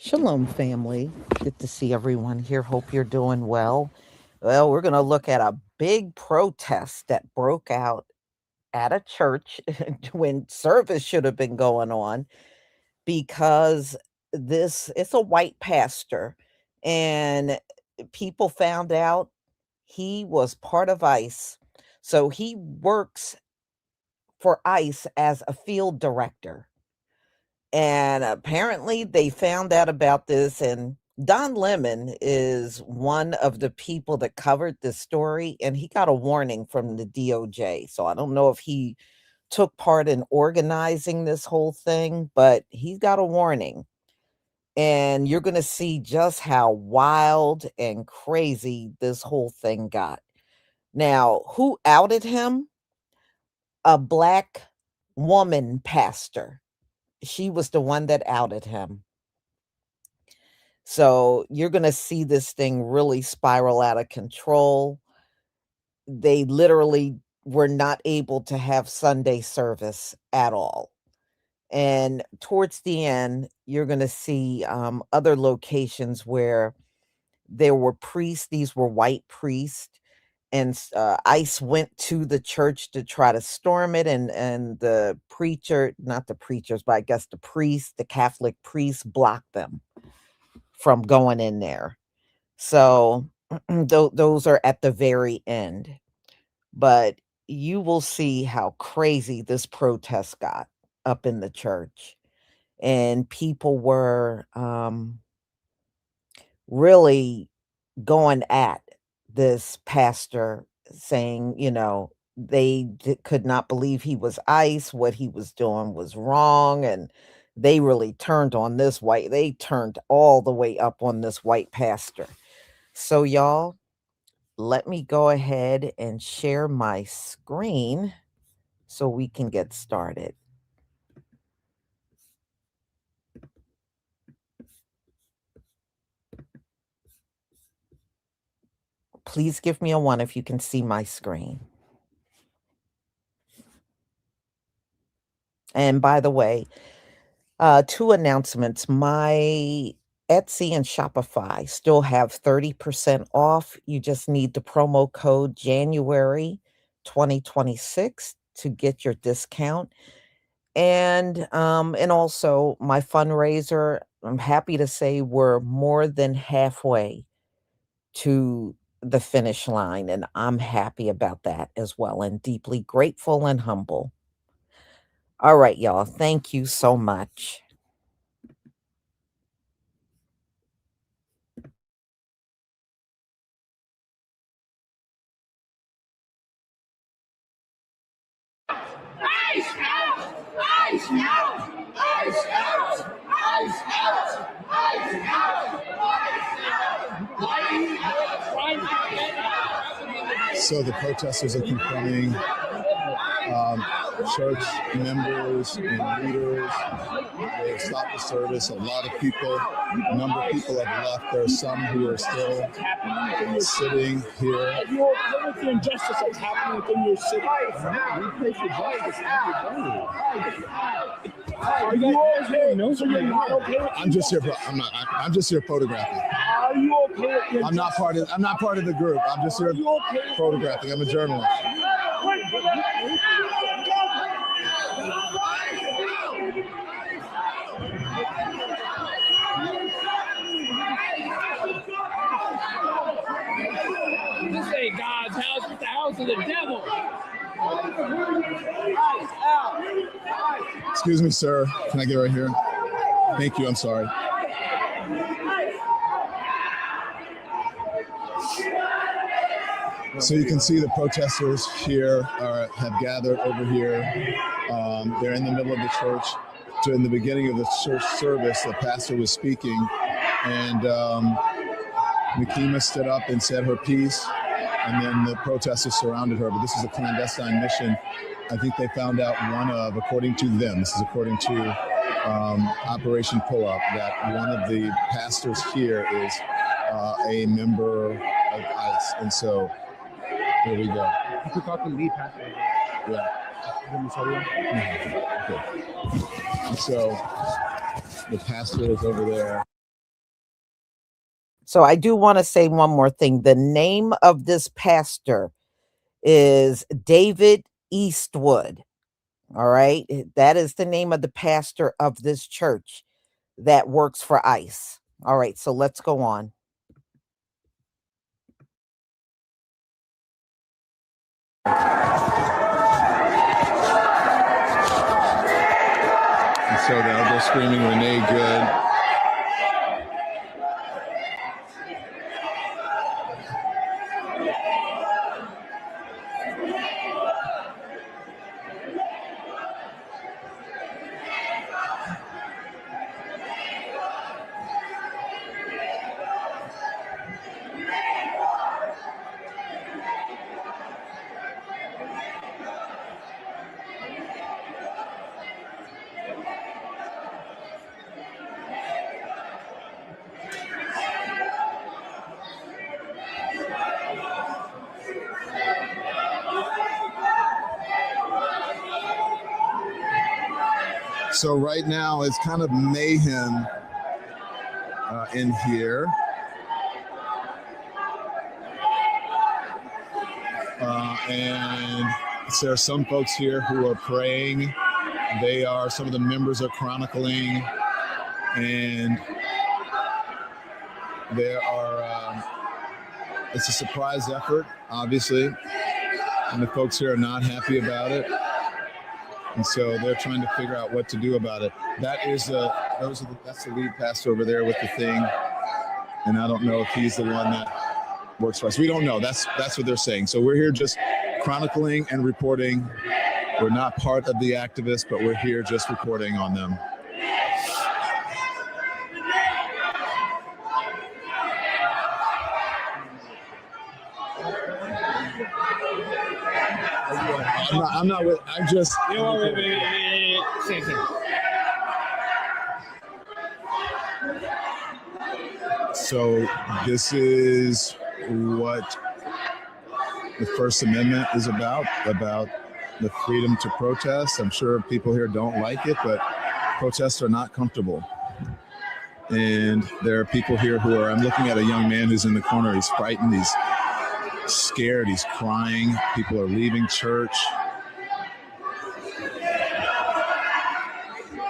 Shalom, family. Good to see everyone here. Hope you're doing well. Well, we're going to look at a big protest that broke out at a church when service should have been going on because this it's a white pastor, and people found out he was part of ICE. So he works for ICE as a field director. And apparently they found out about this, and Don Lemon is one of the people that covered this story, and he got a warning from the DOJ. So I don't know if he took part in organizing this whole thing, but he got a warning. And you're going to see just how wild and crazy this whole thing got. Now, who outed him? A black woman pastor. She was the one that outed him. So you're going to see this thing really spiral out of control. They literally were not able to have Sunday service at all. And towards the end, you're going to see other locations where there were priests. These were white priests. And ICE went to the church to try to storm it. And the preacher, not the preachers, but I guess the priest, the Catholic priest, blocked them from going in there. So those are at the very end. But you will see how crazy this protest got up in the church. And people were really going at this pastor, saying, they could not believe he was ICE. What he was doing was wrong. And they really turned on they turned all the way up on this white pastor. So, y'all, let me go ahead and share my screen so we can get started. Please give me a 1 if you can see my screen. And by the way, 2 announcements. My Etsy and Shopify still have 30% off. You just need the promo code January 2026 to get your discount. And also my fundraiser, I'm happy to say we're more than halfway to the finish line, and I'm happy about that as well, and deeply grateful and humble. All right, y'all. Thank you so much. Ice out! Ice out! Ice out! Ice out! Ice out! So the protesters are confronting church members and leaders. They have stopped the service. A lot of people, a number of people have left. There are some who are still sitting here. Are you okay with the injustice that's happening within your city? Are you okay? No, so you're not okay with I'm just here. I'm just here photographing. Are you okay with the I'm not part of the group. I'm just here photographing. I'm a journalist. This ain't God's house, it's the house of the devil. Excuse me, sir. Can I get right here? Thank you. I'm sorry. So you can see the protesters here have gathered over here. They're in the middle of the church. In the beginning of the church service, the pastor was speaking, and Nakima stood up and said her piece, and then the protesters surrounded her. But this is a clandestine mission. I think they found out according to them, this is according to Operation Pull Up, that one of the pastors here is a member of ICE. And so here we go. You could talk to the lead pastor. Yeah. Okay. And so the pastor is over there. So I do want to say one more thing. The name of this pastor is David Eastwood. All right. That is the name of the pastor of this church that works for ICE. All right. So let's go on. And so the elbow screaming, Renee Good. So right now it's kind of mayhem in here. And so there are some folks here who are praying. Some of the members are chronicling, and it's a surprise effort, obviously, and the folks here are not happy about it. And so they're trying to figure out what to do about it. That's the lead pastor over there with the thing. And I don't know if he's the one that works for us. We don't know. That's what they're saying. So we're here just chronicling and reporting. We're not part of the activists, but we're here just reporting on them. I'm not with, I'm just. You know what, same thing. So this is what the First Amendment is about the freedom to protest. I'm sure people here don't like it, but protests are not comfortable. And there are people here I'm looking at a young man who's in the corner. He's frightened, he's scared, he's crying. People are leaving church.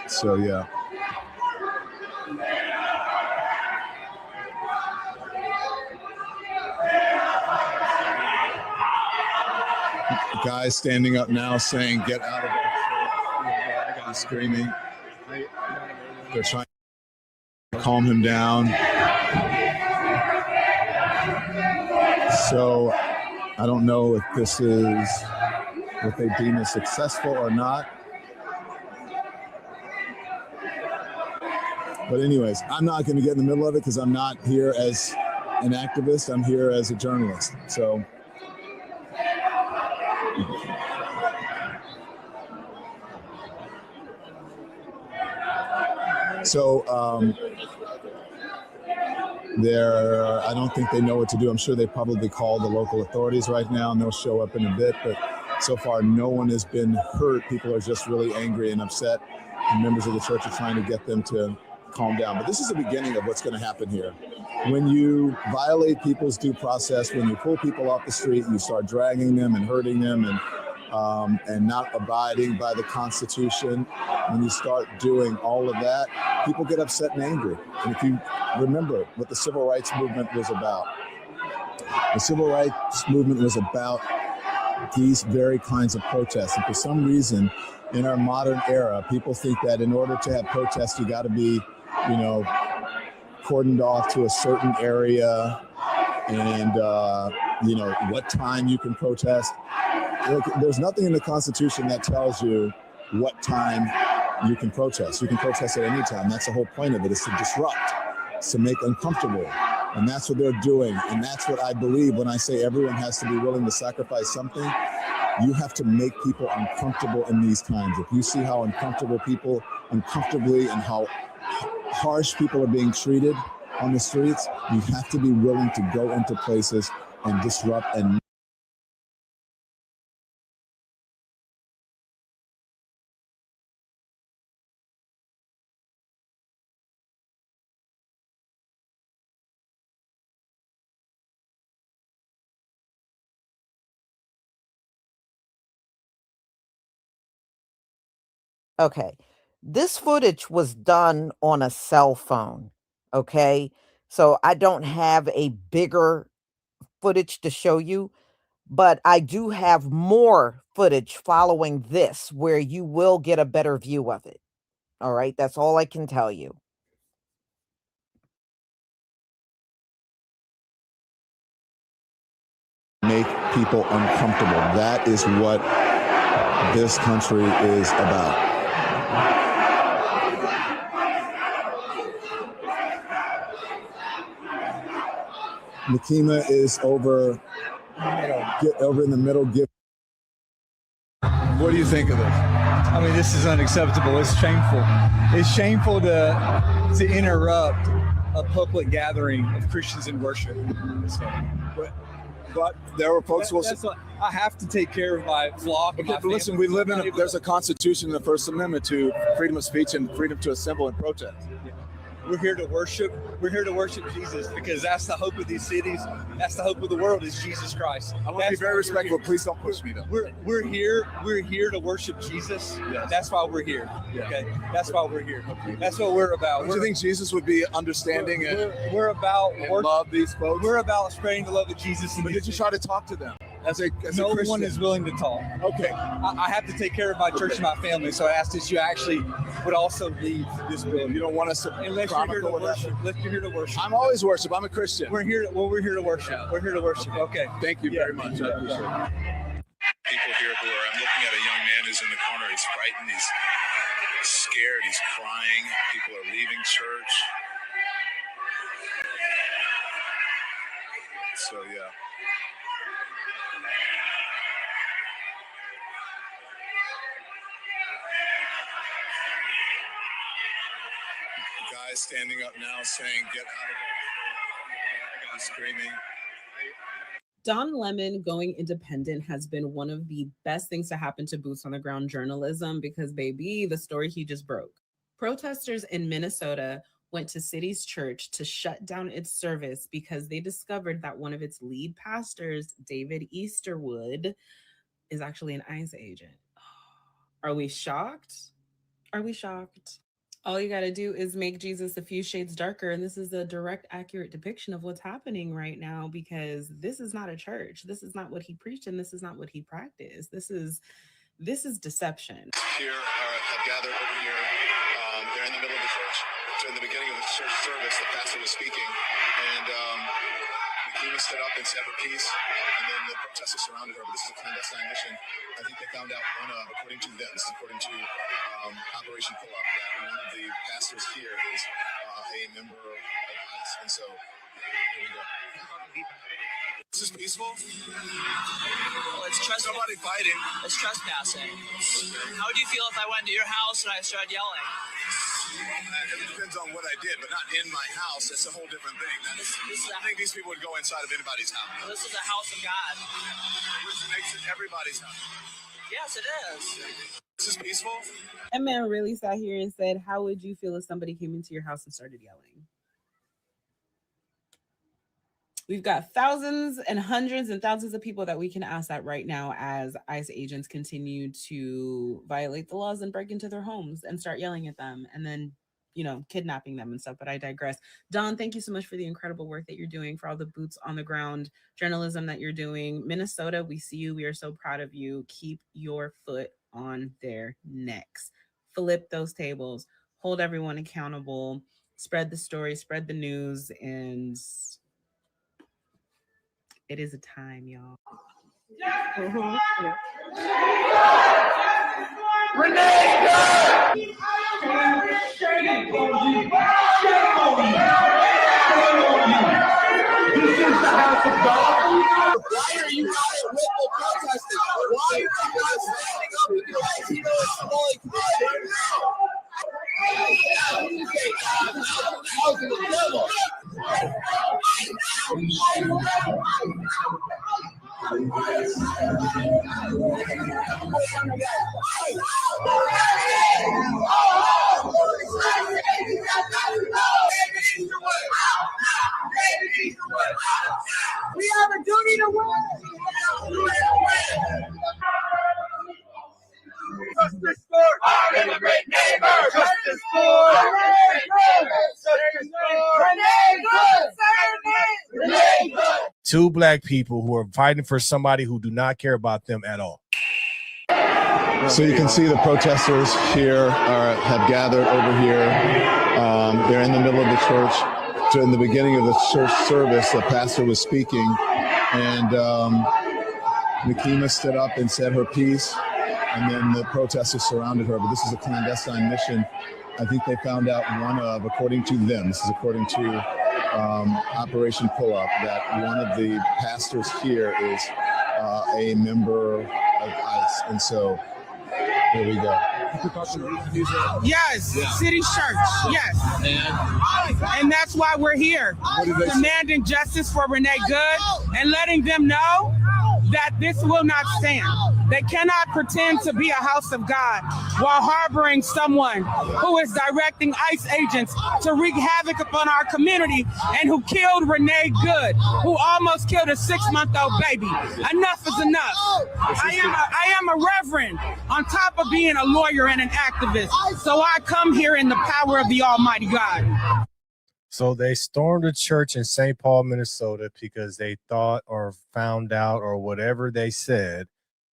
So, yeah. Guys standing up now saying, get out of there. He's screaming. They're trying to calm him down. So I don't know if this is what they deem as successful or not. But anyways, I'm not going to get in the middle of it because I'm not here as an activist. I'm here as a journalist. I don't think they know what to do. I'm sure they probably call the local authorities right now, and they'll show up in a bit. But so far, no one has been hurt. People are just really angry and upset. And members of the church are trying to get them to calm down. But this is the beginning of what's going to happen here. When you violate people's due process, when you pull people off the street and you start dragging them and hurting them and not abiding by the Constitution, when you start doing all of that, people get upset and angry. And if you remember what the Civil Rights Movement was about, the Civil Rights Movement was about these very kinds of protests. And for some reason, in our modern era, people think that in order to have protests, you got to be, cordoned off to a certain area and, what time you can protest. Look, there's nothing in the Constitution that tells you what time you can protest. You can protest at any time. That's the whole point of it, is to disrupt, to make uncomfortable. And that's what they're doing. And that's what I believe when I say everyone has to be willing to sacrifice something. You have to make people uncomfortable in these times. If you see how uncomfortably and how harsh people are being treated on the streets, you have to be willing to go into places and disrupt and Okay. This footage was done on a cell phone. Okay. So I don't have a bigger footage to show you, but I do have more footage following this where you will get a better view of it. All right. That's all I can tell you. Make people uncomfortable. That is what this country is about. Nakima is over in the middle. What do you think of this? I mean, this is unacceptable. It's shameful. It's shameful to interrupt a public gathering of Christians in worship. But there were folks who will say, I have to take care of my flock. okay, but listen, we live in there's a constitution in the First Amendment to freedom of speech and freedom to assemble and protest. We're here to worship. We're here to worship Jesus because that's the hope of these cities. That's the hope of the world is Jesus Christ. I want to be very respectful. Please don't push me though. We're here to worship Jesus. Yes. That's why we're here. Yeah. Okay. That's why we're here. Okay. That's what we're about. Do you think Jesus would be understanding we're about and love these folks? We're about spreading the love of Jesus. But did you try to talk to them? As a no Christian? One is willing to talk. Okay. I have to take care of my church and my family, so I asked that you actually would also leave this building. You don't want us to unless you're here to worship. Unless you're here to worship. I'm always worship. I'm a Christian. We're here to worship. We're here to worship. Okay. Thank you very much. I appreciate it. People here who are, I'm looking at a young man who's in the corner. He's frightened. He's scared. He's crying. People are leaving church. So, yeah. Guys standing up now saying, get out of it. Screaming. Don Lemon going independent has been one of the best things to happen to boots on the ground journalism because, baby, the story he just broke. Protesters in Minnesota went to City's church to shut down its service because they discovered that one of its lead pastors, David Easterwood, is actually an ICE agent. Are we shocked? Are we shocked? All you got to do is make Jesus a few shades darker. And this is a direct, accurate depiction of what's happening right now, because this is not a church. This is not what he preached, and this is not what he practiced. This is deception. Here have gathered over here. They're in the middle of the church. So in the beginning of the church service, the pastor was speaking, and Nakima stood up and said her piece, and then the protesters surrounded her. But this is a clandestine mission. I think they found out according to them, according to Operation Pull-Up, that one of the pastors here is a member of ICE. And so, here we go. This is peaceful? Well, it's nobody fighting. It's trespassing. How would you feel if I went to your house and I started yelling? It depends on what I did, but not in my house. That's a whole different thing. I think these people would go inside of anybody's house. This is the house of God. Which makes it everybody's house. Yes, it is. This is peaceful? That man really sat here and said, how would you feel if somebody came into your house and started yelling? We've got thousands and hundreds and thousands of people that we can ask that right now as ICE agents continue to violate the laws and break into their homes and start yelling at them and then, kidnapping them and stuff. But I digress. Don, thank you so much for the incredible work that you're doing, for all the boots on the ground journalism that you're doing. Minnesota, we see you. We are so proud of you. Keep your foot on their necks. Flip those tables. Hold everyone accountable. Spread the story. Spread the news. And it is a time, y'all. Yeah. Renee Good! Shame on you! Shame on you! Shame on you! This is the house of God. Why are you not with the protesters? Why are you not standing up with your guys? You know it's holy Christ. We have a duty to win. our immigrant neighbor. Justice for Renee Good. Justice for Renee Good. Renee Good. Two black people who are fighting for somebody who do not care about them at all. So you can see the protesters here have gathered over here. They're in the middle of the church. In the beginning of the church service, the pastor was speaking, and Nikema stood up and said her piece, and then the protesters surrounded her. But this is a clandestine mission. I think they found out according to them, this is according to Operation Pull Up, that one of the pastors here is a member of ICE. And so here we go. Yes, City Church, yes. And that's why we're here, demanding justice for Renee Good and letting them know that this will not stand. They cannot pretend to be a house of God while harboring someone who is directing ICE agents to wreak havoc upon our community and who killed Renee Good, who almost killed a 6-month-old baby. Enough is enough. I am a reverend on top of being a lawyer and an activist. So I come here in the power of the Almighty God. So they stormed a church in St. Paul, Minnesota, because they thought or found out or whatever they said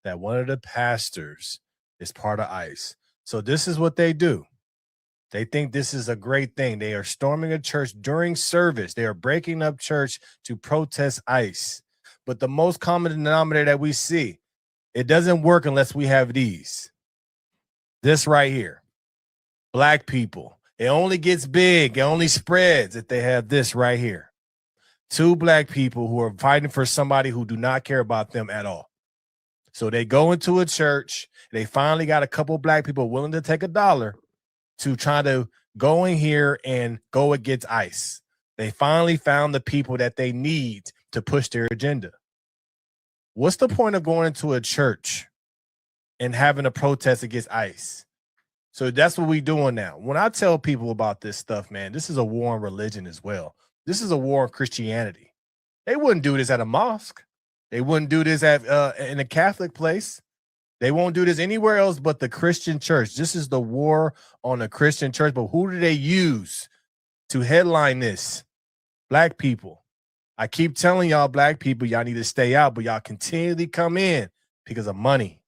that one of the pastors is part of ICE. So this is what they do. They think this is a great thing. They are storming a church during service. They are breaking up church to protest ICE. But the most common denominator that we see, it doesn't work unless we have these. This right here. Black people. It only gets big. It only spreads if they have this right here. Two black people who are fighting for somebody who do not care about them at all. So they go into a church. They finally got a couple black people willing to take $1 to try to go in here and go against ICE. They finally found the people that they need to push their agenda. What's the point of going into a church and having a protest against ICE? So that's what we're doing now. When I tell people about this stuff, man, this is a war on religion as well. This is a war on Christianity. They wouldn't do this at a mosque. They wouldn't do this at in a Catholic place. They won't do this anywhere else but the Christian church. This is the war on the Christian church. But who do they use to headline this? Black people. I keep telling y'all, black people, y'all need to stay out, but y'all continually come in because of money.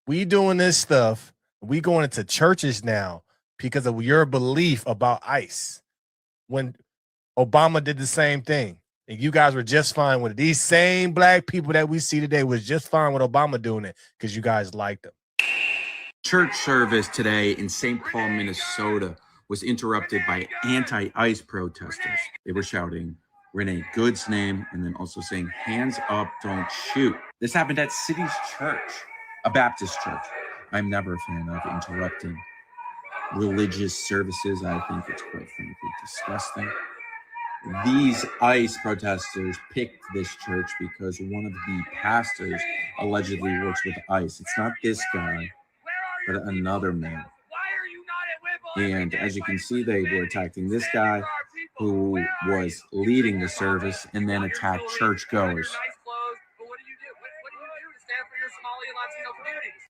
We doing this stuff. We going into churches now because of your belief about ICE. When Obama did the same thing, and you guys were just fine with it. These same black people that we see today was just fine with Obama doing it because you guys liked them. Church service today in St. Paul, Minnesota was interrupted by anti-ICE protesters. They were shouting Renee Good's name and then also saying, "Hands up, don't shoot." This happened at City's Church, a Baptist church. I'm never a fan of interrupting religious services. I think it's quite frankly disgusting. These ICE protesters picked this church because one of the pastors allegedly works with ICE. It's not this guy, but another man. And as you can see, they were attacking this guy who was leading the service and then attacked churchgoers.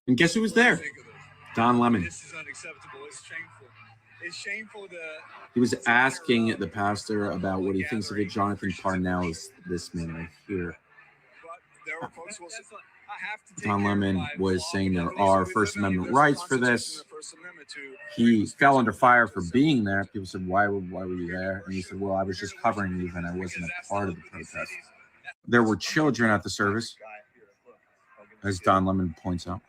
And guess who was there? Don Lemon. This is unacceptable. It's shameful. It's shameful to... He was asking the pastor about what he thinks of it. Jonathan Parnell is this man right here. Don Lemon was saying there are First Amendment rights for this. He fell under fire for being there. People said, why were you there? And he said, well, I was just covering the event. I wasn't a part of the protest. There were children at the service, as Don Lemon points out.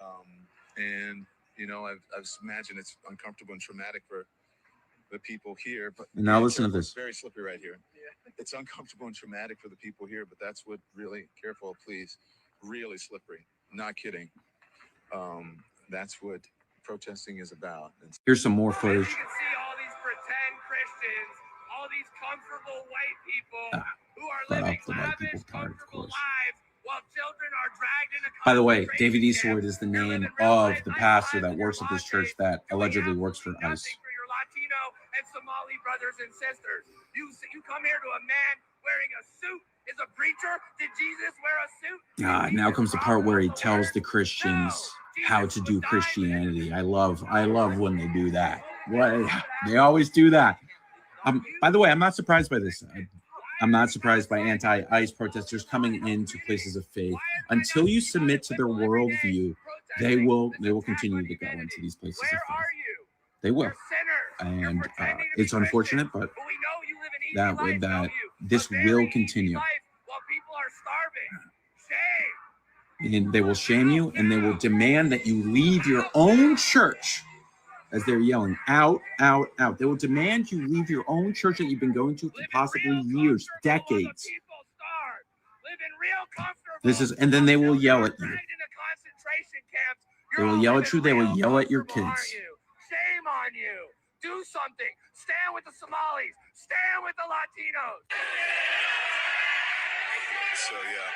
And, you know, I imagine it's uncomfortable and traumatic for the people here. But now listen to this. It's very slippery right here. It's uncomfortable and traumatic for the people here, but that's what really, careful, please, really slippery. Not kidding. That's what protesting is about. Here's some more footage. You can see all these pretend Christians, all these comfortable white people who are living lavish, comfortable lives while children are dragged into. By the way, David Easterwood is the name of the pastor that works at this church that allegedly works for ICE. For your Latino and Somali brothers and sisters, you come here to a man wearing a suit is a preacher? Did Jesus wear a suit? Now comes the part where he tells the Christians how to do Christianity. I love when they do that. They always do that. By the way, I'm not surprised by this. I'm not surprised by anti-ICE protesters coming into places of faith. Until you submit to their worldview, they will continue to go into these places of faith. They will, and it's unfortunate, but that this will continue. And they will shame you, and they will demand that you leave your own church. As they're yelling, out, out, out. They will demand you leave your own church that you've been going to for possibly years, decades. And then they will yell at you. They will yell at you. They will yell at your kids. Shame on you. Do something. Stand with the Somalis. Stand with the Latinos. So, yeah.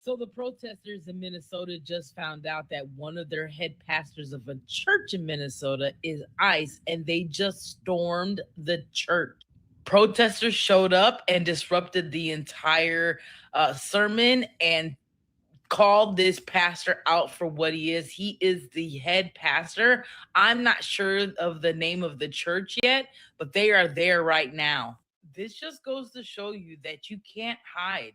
So the protesters in Minnesota just found out that one of their head pastors of a church in Minnesota is ICE, and they just stormed the church. Protesters showed up and disrupted the entire sermon and called this pastor out for what he is. He is the head pastor. I'm not sure of the name of the church yet, but they are there right now. This just goes to show you that you can't hide.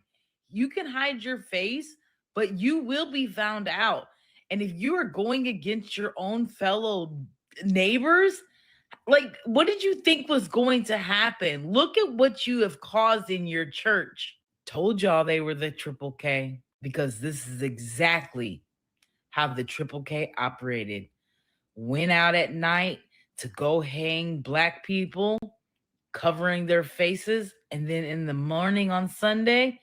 You can hide your face, but you will be found out. And if you are going against your own fellow neighbors, like, what did you think was going to happen? Look at what you have caused in your church. Told y'all they were the Triple K, because this is exactly how the Triple K operated. Went out at night to go hang black people, covering their faces, and then in the morning on Sunday,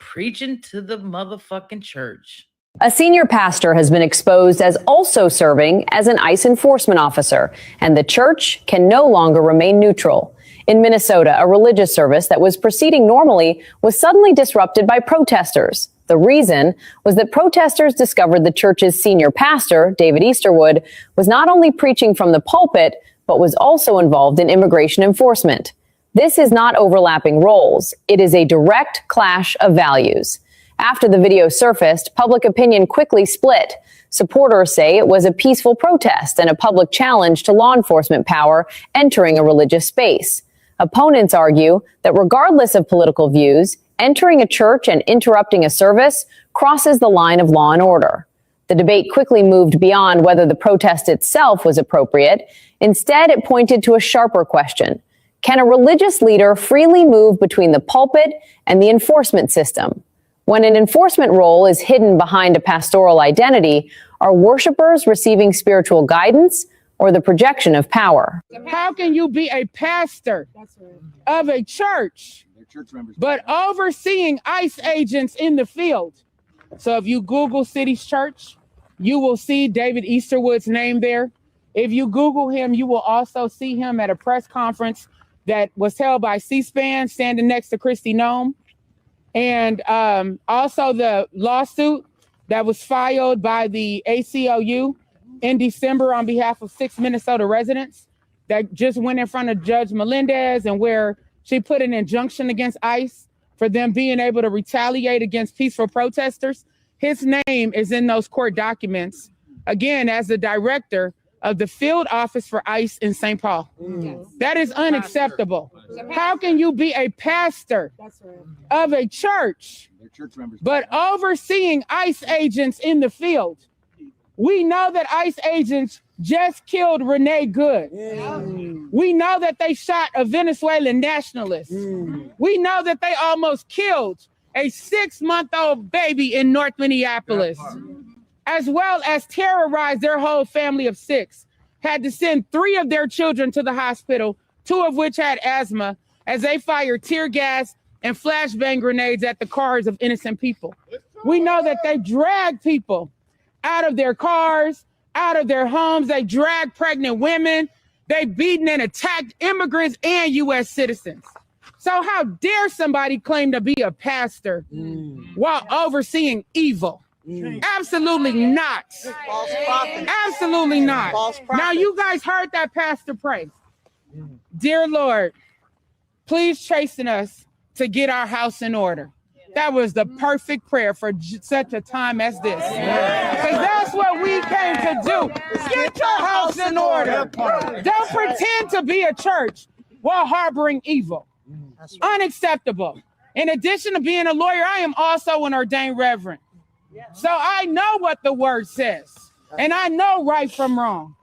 preaching to the motherfucking church. A senior pastor has been exposed as also serving as an ICE enforcement officer, and the church can no longer remain neutral. In Minnesota, a religious service that was proceeding normally was suddenly disrupted by protesters. The reason was that protesters discovered the church's senior pastor, David Easterwood, was not only preaching from the pulpit, but was also involved in immigration enforcement. This is not overlapping roles. It is a direct clash of values. After the video surfaced, public opinion quickly split. Supporters say it was a peaceful protest and a public challenge to law enforcement power entering a religious space. Opponents argue that regardless of political views, entering a church and interrupting a service crosses the line of law and order. The debate quickly moved beyond whether the protest itself was appropriate. Instead, it pointed to a sharper question. Can a religious leader freely move between the pulpit and the enforcement system? When an enforcement role is hidden behind a pastoral identity, are worshipers receiving spiritual guidance or the projection of power? How can you be a pastor of a church, but overseeing ICE agents in the field? So if you Google City's Church, you will see David Easterwood's name there. If you Google him, you will also see him at a press conference that was held by C-SPAN, standing next to Kristi Noem. And also the lawsuit that was filed by the ACLU in December on behalf of 6 Minnesota residents that just went in front of Judge Melendez, and where she put an injunction against ICE for them being able to retaliate against peaceful protesters. His name is in those court documents, again, as the director of the field office for ICE in St. Paul. That is unacceptable. How can you be a pastor of a church, but overseeing ICE agents in the field? We know that ICE agents just killed Renee Good. We know that they shot a Venezuelan nationalist. We know that they almost killed a 6-month-old baby in North Minneapolis, as well as terrorized their whole family of 6. Had to send 3 of their children to the hospital, 2 of which had asthma, as they fired tear gas and flashbang grenades at the cars of innocent people. We know that they dragged people out of their cars, out of their homes. They dragged pregnant women. They beaten and attacked immigrants and U.S. citizens. So how dare somebody claim to be a pastor while overseeing evil? Absolutely not. Absolutely not. Now you guys heard that pastor pray. Dear Lord, please chasten us to get our house in order. That was the perfect prayer for such a time as this. Because that's what we came to do. Get your house in order. Don't pretend to be a church while harboring evil. Unacceptable. In addition to being a lawyer, I am also an ordained reverend. So I know what the word says. And I know right from wrong.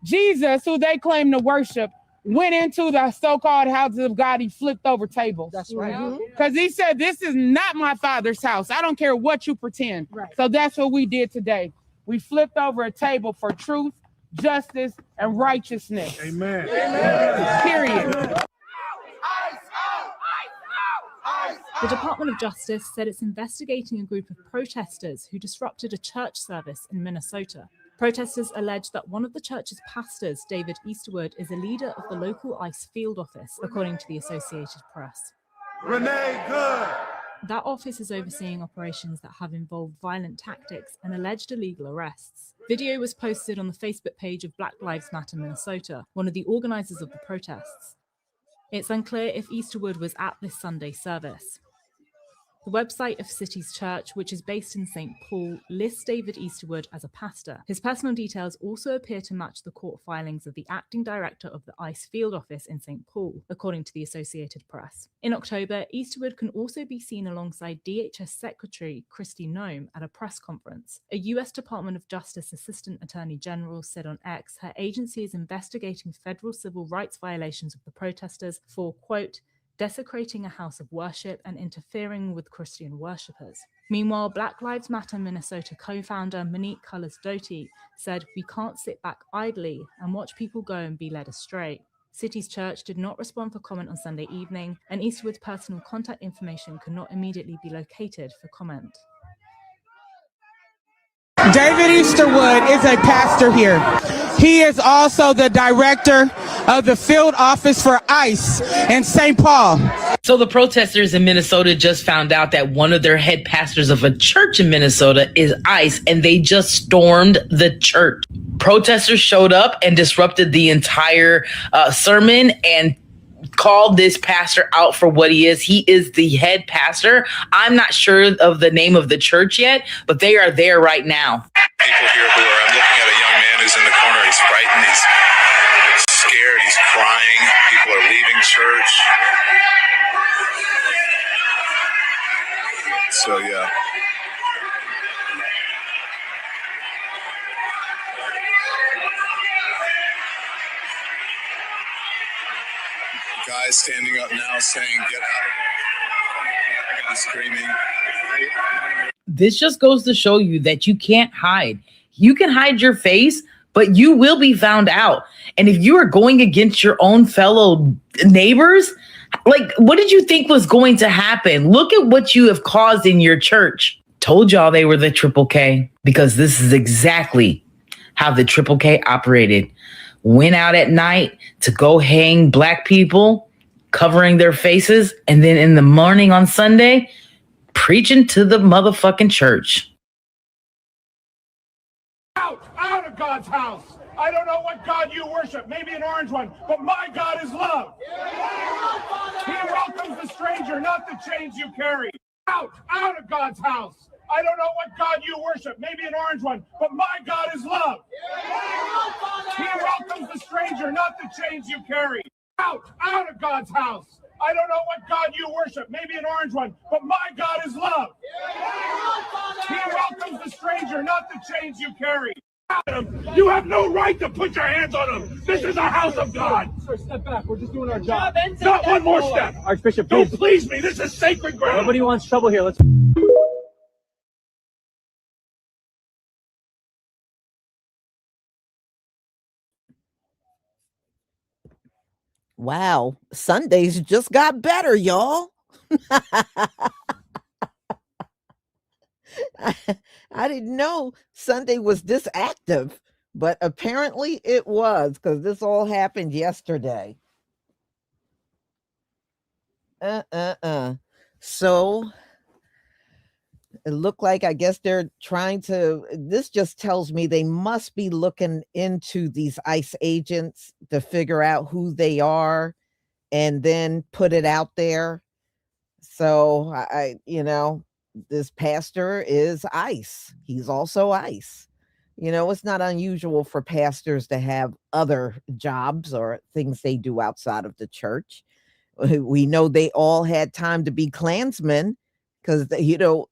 Jesus, who they claim to worship, went into the so-called houses of God. He flipped over tables. That's right. Because he said, this is not my Father's house. I don't care what you pretend. Right. So that's what we did today. We flipped over a table for truth, justice, and righteousness. Amen. Period. The Department of Justice said it's investigating a group of protesters who disrupted a church service in Minnesota. Protesters allege that one of the church's pastors, David Easterwood, is a leader of the local ICE field office, according to the Associated Press. Renee Good. That office is overseeing operations that have involved violent tactics and alleged illegal arrests. Video was posted on the Facebook page of Black Lives Matter Minnesota, one of the organizers of the protests. It's unclear if Easterwood was at this Sunday service. The website of City's Church, which is based in St. Paul, lists David Easterwood as a pastor. His personal details also appear to match the court filings of the acting director of the ICE field office in St. Paul, according to the Associated Press. In October, Easterwood can also be seen alongside DHS Secretary Kristi Noem at a press conference. A U.S. Department of Justice Assistant Attorney General said on X her agency is investigating federal civil rights violations of the protesters for, quote, desecrating a house of worship and interfering with Christian worshippers. Meanwhile, Black Lives Matter Minnesota co-founder Monique Cullis-Doty said, we can't sit back idly and watch people go and be led astray. City's Church did not respond for comment on Sunday evening, and Easterwood's personal contact information could not immediately be located for comment. David Easterwood is a pastor here. He is also the director of the field office for ICE in St. Paul. So the protesters in Minnesota just found out that one of their head pastors of a church in Minnesota is ICE, and they just stormed the church. Protesters showed up and disrupted the entire sermon and called this pastor out for what he is. He is the head pastor. I'm not sure of the name of the church yet, but they are there right now. People here who are, I'm looking at a young man who's in the corner. He's frightened. He's scared. He's crying. People are leaving church. So, yeah. Guys standing up now saying, get out of here. Screaming. This just goes to show you that you can't hide. You can hide your face, but you will be found out. And if you are going against your own fellow neighbors, like, what did you think was going to happen? Look at what you have caused in your church. Told y'all they were the Triple K, because this is exactly how the Triple K operated. Went out at night to go hang black people, covering their faces, and then in the morning on Sunday, preaching to the motherfucking church. Out of God's house. I don't know what God you worship, maybe an orange one, but my God is love. He welcomes the stranger, not the chains you carry. Out of God's house. I don't know what God you worship, maybe an orange one, but my God is love. He welcomes the stranger, not the chains you carry. Out of God's house. I don't know what God you worship, maybe an orange one, but my God is love. He welcomes the stranger, not the chains you carry. You have no right to put your hands on him. This is a house of God. Sir, step back. We're just doing our job. Not one more step. Archbishop, don't please me. This is sacred ground. Nobody wants trouble here. Let's. Wow, Sundays just got better, y'all. I didn't know Sunday was this active, but apparently it was, because this all happened yesterday. So it looked like I guess they're trying to this just tells me they must be looking into these ICE agents to figure out who they are and then put it out there. So this pastor is ICE. He's also ICE. It's not unusual for pastors to have other jobs or things they do outside of the church. We know they all had time to be Klansmen because,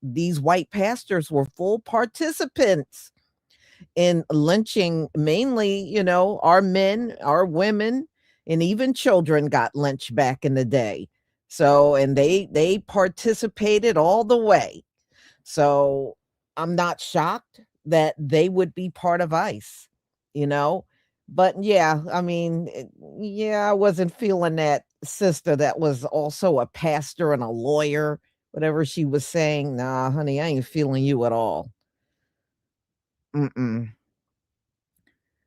these white pastors were full participants in lynching mainly, our men, our women, and even children got lynched back in the day. So, and they participated all the way. So, I'm not shocked that they would be part of ICE, you know? But yeah, I mean, yeah, I wasn't feeling that sister that was also a pastor and a lawyer, whatever she was saying. Nah, honey, I ain't feeling you at all. Mm-mm.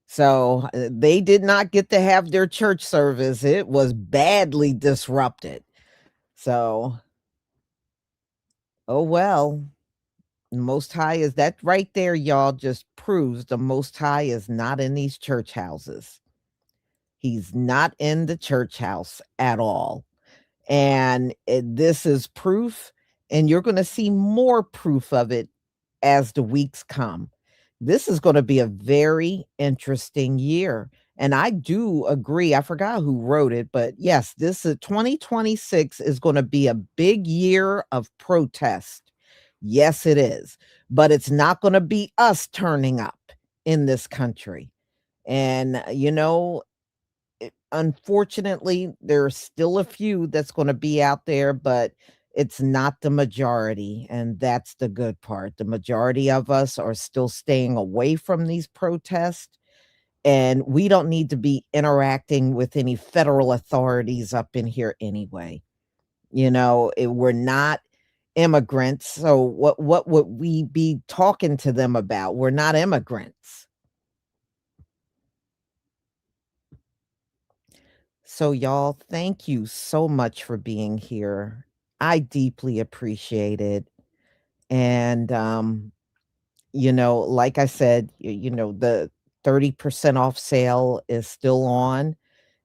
So, they did not get to have their church service. It was badly disrupted. So, oh well. Most High is that right there, y'all just proves the Most High is not in these church houses. He's not in the church house at all. And this is proof, and you're going to see more proof of it as the weeks come. This is going to be a very interesting year. And I do agree. I forgot who wrote it, but yes, this is 2026 is going to be a big year of protest. Yes, it is. But it's not going to be us turning up in this country. And, unfortunately, there's still a few that's going to be out there, but it's not the majority. And that's the good part. The majority of us are still staying away from these protests. And we don't need to be interacting with any federal authorities up in here anyway. We're not immigrants. So what would we be talking to them about? We're not immigrants. So, y'all, thank you so much for being here. I deeply appreciate it. And, like I said, the 30% off sale is still on.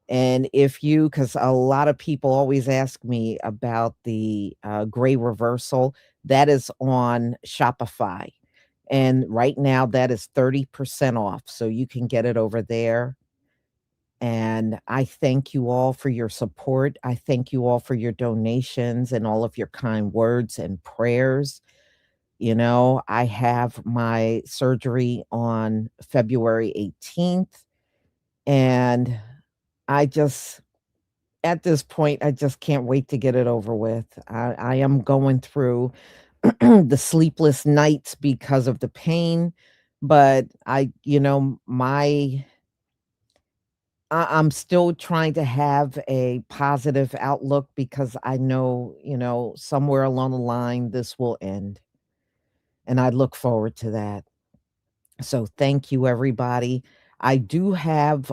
And because a lot of people always ask me about the gray reversal, that is on Shopify. And right now, that is 30% off. So you can get it over there. And I thank you all for your support. I thank you all for your donations and all of your kind words and prayers. I have my surgery on February 18th. And at this point, I just can't wait to get it over with. I am going through the sleepless nights because of the pain. But I'm still trying to have a positive outlook because I know, somewhere along the line this will end. And I look forward to that. So thank you, everybody. I do have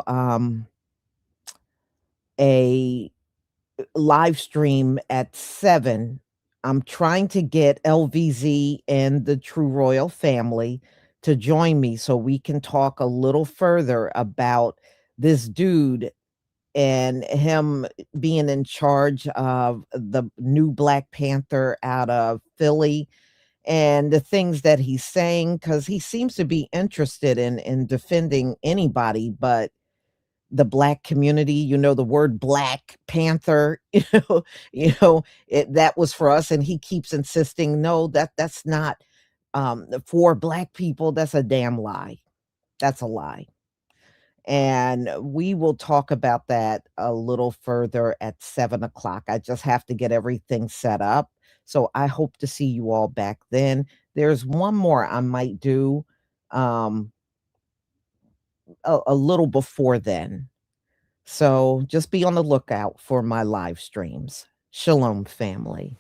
a live stream at 7. I'm trying to get LVZ and the True Royal family to join me so we can talk a little further about this dude and him being in charge of the new Black Panther out of Philly and the things that he's saying, because he seems to be interested in defending anybody but the Black community. The word Black Panther, that was for us, and he keeps insisting, no, that's not for Black people. That's a damn lie. That's a lie. And we will talk about that a little further at 7 o'clock. I just have to get everything set up. So I hope to see you all back then. There's one more I might do a little before then. So just be on the lookout for my live streams. Shalom, family.